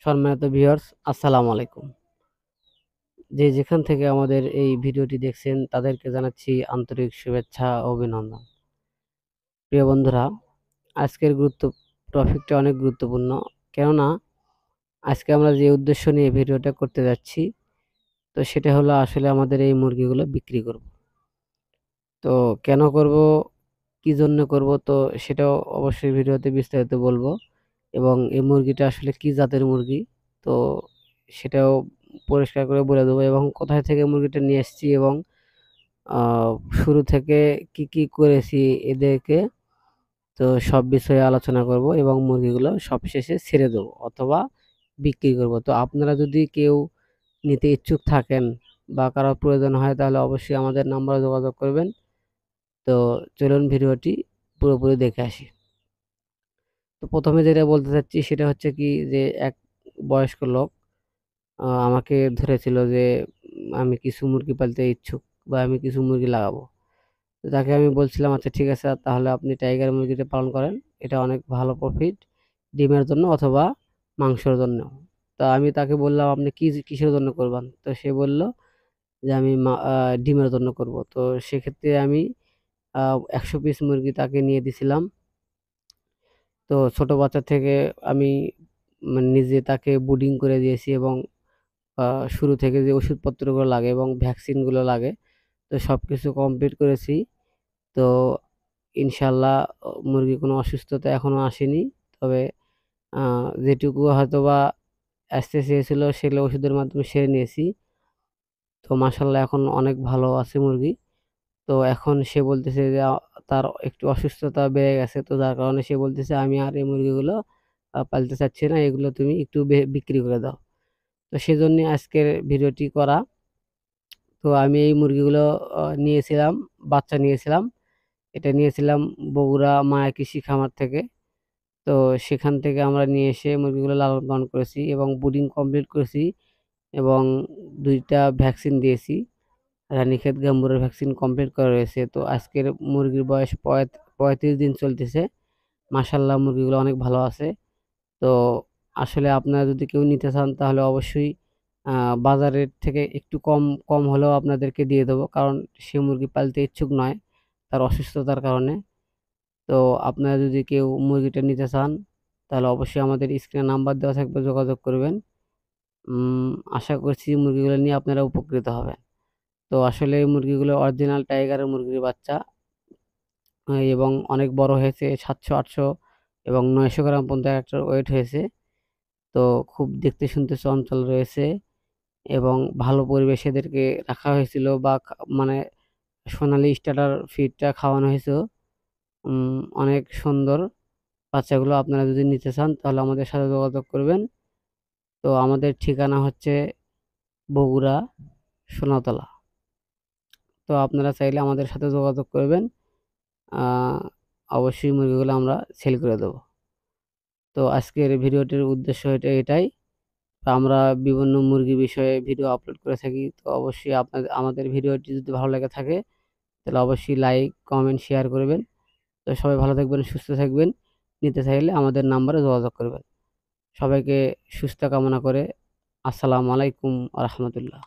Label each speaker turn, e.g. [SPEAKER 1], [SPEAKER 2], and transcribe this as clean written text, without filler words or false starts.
[SPEAKER 1] সম্মানিত ভিউয়ার্স, আসসালামু আলাইকুম। যে যেখান থেকে আমাদের এই ভিডিওটি দেখছেন তাদেরকে জানাচ্ছি আন্তরিক শুভেচ্ছা ও অভিনন্দন। প্রিয় বন্ধুরা, আজকের টপিকটা অনেক গুরুত্বপূর্ণ। কেননা আজকে আমরা যে উদ্দেশ্য নিয়ে ভিডিওটা করতে যাচ্ছি, তো সেটা হলো আসলে আমাদের এই মুরগিগুলো বিক্রি করব। তো কেন করব, কি জন্য করব, তো সেটাও অবশ্যই ভিডিওতে বিস্তারিত বলবো। এবং এই মুরগিটা আসলে কি জাতের মুরগি, তো সেটাও পরিষ্কার করে বলে দেবো, এবং কোথায় থেকে মুরগিটা নিয়ে এসেছি, এবং শুরু থেকে কি কি করেছি এদেরকে, তো সব বিষয়ে আলোচনা করব এবং মুরগিগুলো সবশেষে ছেড়ে দেবো অথবা বিক্রি করব। তো আপনারা যদি কেউ নিতে ইচ্ছুক থাকেন বা কারো প্রয়োজন হয় তাহলে অবশ্যই আমাদের নাম্বারে যোগাযোগ করবেন। তো চলুন ভিডিওটি পুরোপুরি দেখে আসি। তো প্রথমে যেটা বলতে চাচ্ছি সেটা হচ্ছে কি, যে এক বয়স্ক লোক আমাকে ধরেছিল যে আমি কিছু মুরগি পালতে ইচ্ছুক বা আমি কিছু মুরগি লাগাবো। তো তাকে আমি বলছিলাম, আচ্ছা ঠিক আছে, তাহলে আপনি টাইগার মুরগিটা পালন করেন। এটা অনেক ভালো প্রফিট ডিমের জন্য অথবা মাংসের জন্য। তো আমি তাকে বললাম, আপনি কিসের জন্য করবেন? তো সে বলল যে আমি ডিমের জন্য করব। তো সেক্ষেত্রে আমি 100 পিস মুরগি তাকে নিয়ে দিছিলাম। তো ছোট বাচ্চা থেকে আমি মানে নিজে তাকে ব্রুডিং করে দিয়েছি, এবং শুরু থেকে যে ওষুধপত্রগুলো লাগে এবং ভ্যাকসিনগুলো লাগে, তো সবকিছু কমপ্লিট করেছি। তো ইনশাল্লাহ মুরগির কোনো অসুস্থতা এখনো আসেনি। তবে যেটুকু হয়তোবা আসতে চেয়েছিল সেগুলো ওষুধের মাধ্যমে সেরে নিয়েছি। তো মাশাআল্লাহ এখন অনেক ভালো আছে মুরগি। তো এখন সে বলতেছে যে তার একটু অসুস্থতা বেড়ে গেছে। তো যার কারণে সে বলতেছে, আমি আর এই মুরগিগুলো পালতে চাচ্ছি না। এগুলো তুমি একটু বিক্রি করে দাও। তো সেজন্যই আজকের ভিডিওটি করা। তো আমি এই মুরগিগুলো নিয়েছিলাম, বাচ্চা নিয়েছিলাম। এটা নিয়েছিলাম বগুড়া মায়া কৃষি খামার থেকে। তো সেখান থেকে আমরা নিয়ে এসে মুরগিগুলো লালন পালন করেছি এবং ব্রুডিং কমপ্লিট করেছি, এবং ২ টা ভ্যাকসিন দিয়েছি। রানীক্ষেত গাম্বুরার ভ্যাকসিন কমপ্লিট করা রয়েছে। তো আজকের মুরগির বয়স ৩৫ দিন চলতেছে। মাশাআল্লাহ মুরগিগুলো অনেক ভালো আছে। তো আসলে আপনারা যদি কেউ নিতে চান তাহলে অবশ্যই বাজারের থেকে একটু কম কম হলেও আপনাদেরকে দিয়ে দেবো, কারণ সে মুরগি পালতে ইচ্ছুক নয় তার অসুস্থতার কারণে। তো আপনারা যদি কেউ মুরগিটা নিতে চান তাহলে অবশ্যই আমাদের স্ক্রিনে নাম্বার দেওয়া থাকবে, যোগাযোগ করবেন। আশা করছি মুরগিগুলো নিয়ে আপনারা উপকৃত হবেন। তো আসলে এই মুরগিগুলো অরিজিনাল টাইগারের মুরগির বাচ্চা, এবং অনেক বড় হয়েছে, 700-800 এবং 900 গ্রাম পর্যন্ত একটা ওয়েট হয়েছে। তো খুব দেখতে শুনতে চঞ্চল রয়েছে, এবং ভালো পরিবেশে এদেরকে রাখা হয়েছিল, বা মানে সোনালী স্টার্টার ফিডটা খাওয়ানো হয়েছিল। অনেক সুন্দর বাচ্চাগুলো। আপনারা যদি নিতে চান তাহলে আমাদের সাথে যোগাযোগ করবেন। তো আমাদের ঠিকানা হচ্ছে বগুড়া সোনাতলা। তো আপনারা চাইলে আমাদের সাথে যোগাযোগ করবেন। অবশ্যই মুরগিগুলো আমরা সেল করে দেবো। তো আজকের ভিডিওটির উদ্দেশ্য এটাই। তো আমরা বিভিন্ন মুরগি বিষয়ে ভিডিও আপলোড করে থাকি। তো অবশ্যই আমাদের ভিডিওটি যদি ভালো লেগে থাকে তাহলে অবশ্যই লাইক, কমেন্ট, শেয়ার করবেন। তো সবাই ভালো থাকবেন, সুস্থ থাকবেন। নিতে চাইলে আমাদের নাম্বারে যোগাযোগ করবেন। সবাইকে সুস্থ কামনা করে আসসালামু আলাইকুম ওয়া রাহমাতুল্লাহ।